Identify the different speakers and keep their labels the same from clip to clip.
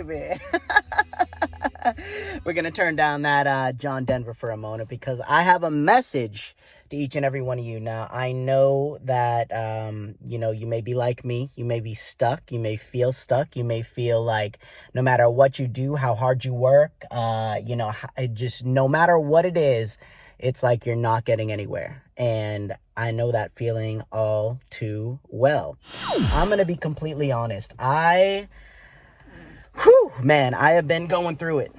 Speaker 1: baby. We're going to turn down that John Denver for a moment because I have a message to each and every one of you. Now, I know that, you may be like me. You may be stuck. You may feel stuck. You may feel like no matter what you do, how hard you work, just no matter what it is, it's like you're not getting anywhere. And I know that feeling all too well. I'm going to be completely honest. I have been going through it.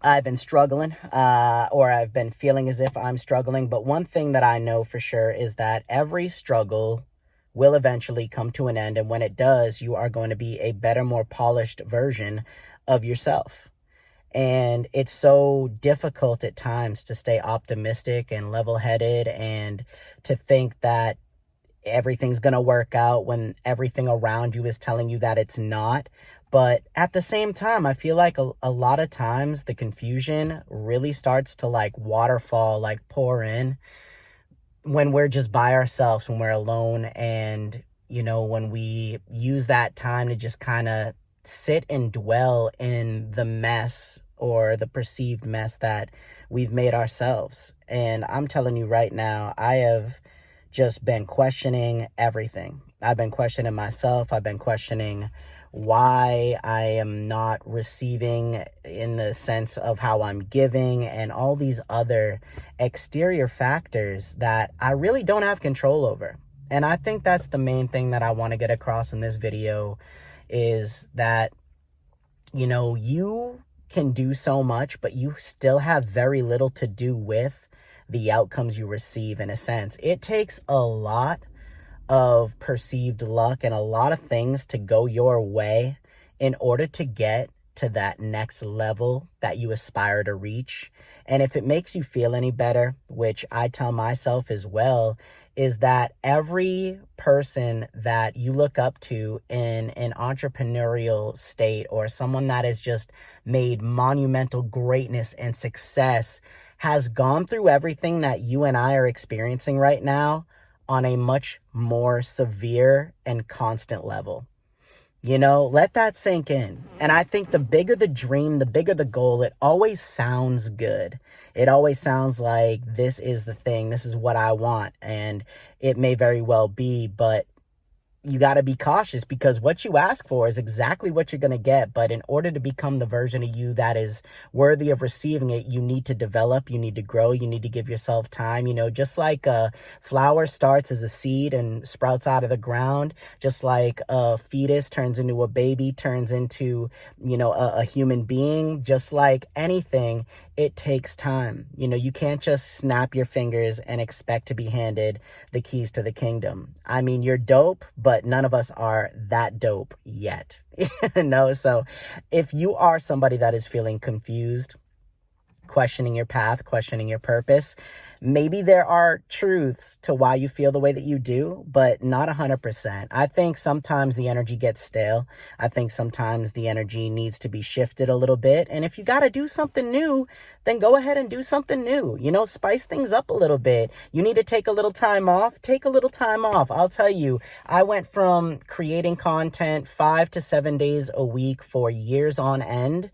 Speaker 1: I've been struggling, or I've been feeling as if I'm struggling. But one thing that I know for sure is that every struggle will eventually come to an end. And when it does, you are going to be a better, more polished version of yourself. And it's so difficult at times to stay optimistic and level-headed and to think that everything's going to work out when everything around you is telling you that it's not. But at the same time, I feel like a lot of times the confusion really starts to like waterfall, like pour in when we're just by ourselves, when we're alone. And, when we use that time to just kind of sit and dwell in the mess or the perceived mess that we've made ourselves. And I'm telling you right now, I have just been questioning everything. I've been questioning myself. I've been questioning why I am not receiving in the sense of how I'm giving and all these other exterior factors that I really don't have control over. And I think that's the main thing that I want to get across in this video is that, you can do so much, but you still have very little to do with the outcomes you receive in a sense. It takes a lot of perceived luck and a lot of things to go your way in order to get to that next level that you aspire to reach. And if it makes you feel any better, which I tell myself as well, is that every person that you look up to in an entrepreneurial state or someone that has just made monumental greatness and success has gone through everything that you and I are experiencing right now on a much more severe and constant level. Let that sink in. And I think the bigger the dream, the bigger the goal, it always sounds good. It always sounds like this is the thing, this is what I want. And it may very well be, but you got to be cautious because what you ask for is exactly what you're going to get. But in order to become the version of you that is worthy of receiving it, you need to develop, you need to grow, you need to give yourself time. Just like a flower starts as a seed and sprouts out of the ground, just like a fetus turns into a baby, turns into, a human being, just like anything, it takes time. You can't just snap your fingers and expect to be handed the keys to the kingdom. I mean, you're dope, but none of us are that dope yet. So if you are somebody that is feeling confused, questioning your path, questioning your purpose, maybe there are truths to why you feel the way that you do, but not 100%. I think sometimes the energy gets stale. I think sometimes the energy needs to be shifted a little bit. And if you got to do something new, then go ahead and do something new. Spice things up a little bit. You need to take a little time off. Take a little time off. I'll tell you, I went from creating content 5 to 7 days a week for years on end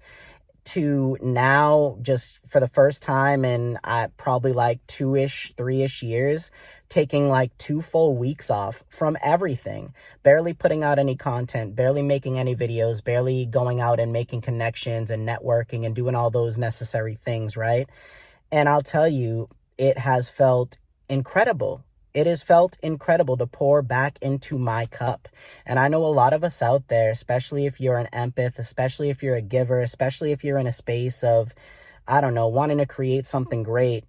Speaker 1: to now, just for the first time in probably like 2-ish, 3-ish years, taking like 2 full weeks off from everything, barely putting out any content, barely making any videos, barely going out and making connections and networking and doing all those necessary things, right? And I'll tell you, it has felt incredible. It has felt incredible to pour back into my cup. And I know a lot of us out there, especially if you're an empath, especially if you're a giver, especially if you're in a space of, wanting to create something great,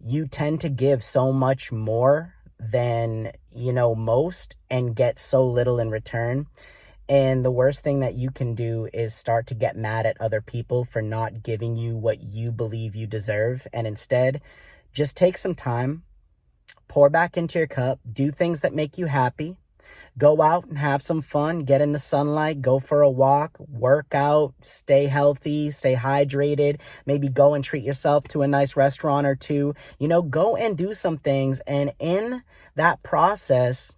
Speaker 1: you tend to give so much more than, most and get so little in return. And the worst thing that you can do is start to get mad at other people for not giving you what you believe you deserve. And instead, just take some time. Pour back into your cup, do things that make you happy, go out and have some fun, get in the sunlight, go for a walk, work out, stay healthy, stay hydrated, maybe go and treat yourself to a nice restaurant or two, go and do some things. And in that process,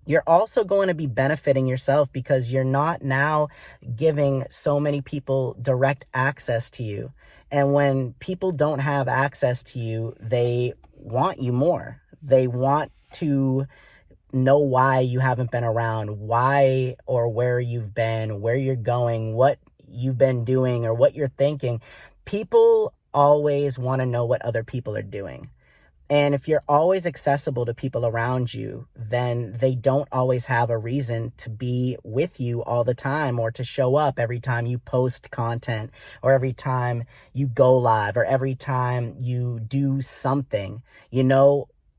Speaker 1: you're also going to be benefiting yourself because you're not now giving so many people direct access to you. And when people don't have access to you, they want you more. They want to know why you haven't been around, why or where you've been, where you're going, what you've been doing, or what you're thinking. People always want to know what other people are doing. And if you're always accessible to people around you, then they don't always have a reason to be with you all the time, or to show up every time you post content, or every time you go live, or every time you do something.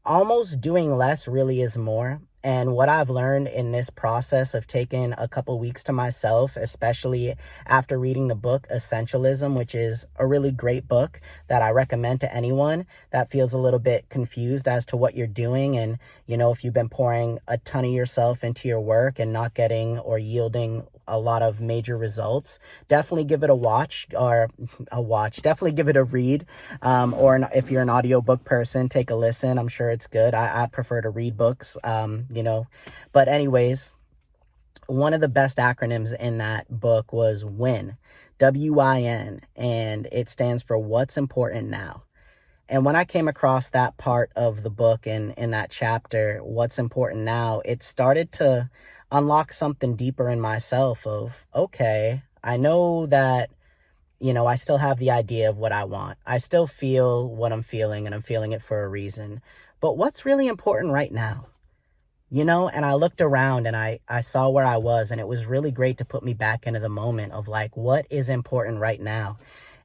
Speaker 1: Almost doing less really is more. And what I've learned in this process of taking a couple weeks to myself, especially after reading the book Essentialism, which is a really great book that I recommend to anyone that feels a little bit confused as to what you're doing. And, if you've been pouring a ton of yourself into your work and not getting or yielding a lot of major results, definitely give it definitely give it a read. If you're an audiobook person, take a listen. I'm sure it's good. I prefer to read books, but anyways, one of the best acronyms in that book was WIN, WIN, and it stands for What's Important Now. And when I came across that part of the book and in that chapter, What's Important Now, it started to unlock something deeper in myself of, okay, I know that, I still have the idea of what I want. I still feel what I'm feeling, and I'm feeling it for a reason. But what's really important right now? And I looked around and I saw where I was, and it was really great to put me back into the moment of like, what is important right now?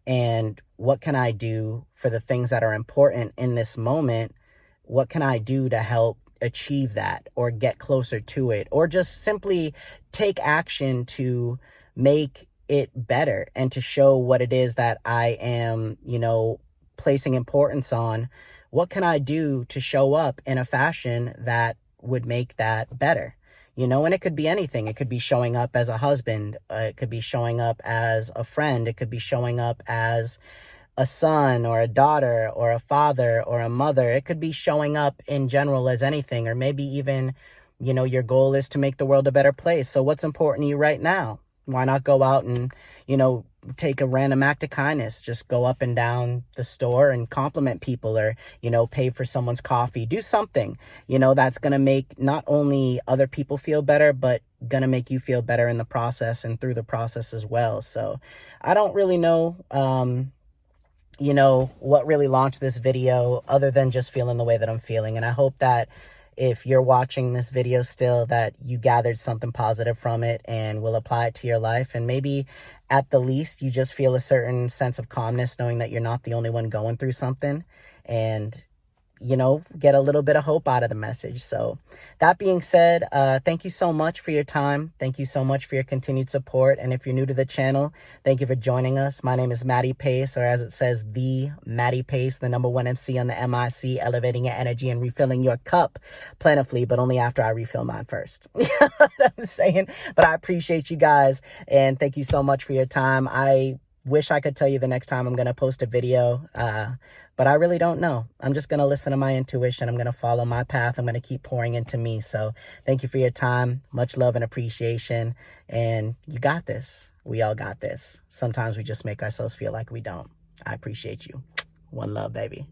Speaker 1: And what can I do for the things that are important in this moment? What can I do to help achieve that, or get closer to it, or just simply take action to make it better and to show what it is that I am, placing importance on? What can I do to show up in a fashion that would make that better? And it could be anything. It could be showing up as a husband. It could be showing up as a friend. It could be showing up as a son or a daughter or a father or a mother. It could be showing up in general as anything, or maybe even, your goal is to make the world a better place. So what's important to you right now? Why not go out and, take a random act of kindness? Just go up and down the store and compliment people, or, pay for someone's coffee. Do something, that's going to make not only other people feel better, but going to make you feel better in the process and through the process as well. So I don't really know, what really launched this video other than just feeling the way that I'm feeling. And I hope that if you're watching this video still, that you gathered something positive from it and will apply it to your life. And maybe at the least, you just feel a certain sense of calmness knowing that you're not the only one going through something, and get a little bit of hope out of the message. So that being said, thank you so much for your time. Thank you so much for your continued support. And if you're new to the channel, thank you for joining us. My name is Matty Pace, or as it says, the Matty Pace, the #1 MC on the MIC, elevating your energy and refilling your cup plentifully, but only after I refill mine first. You know what I'm saying? But I appreciate you guys, and thank you so much for your time. I wish I could tell you the next time I'm going to post a video, but I really don't know. I'm just going to listen to my intuition. I'm going to follow my path. I'm going to keep pouring into me. So thank you for your time. Much love and appreciation. And you got this. We all got this. Sometimes we just make ourselves feel like we don't. I appreciate you. One love, baby.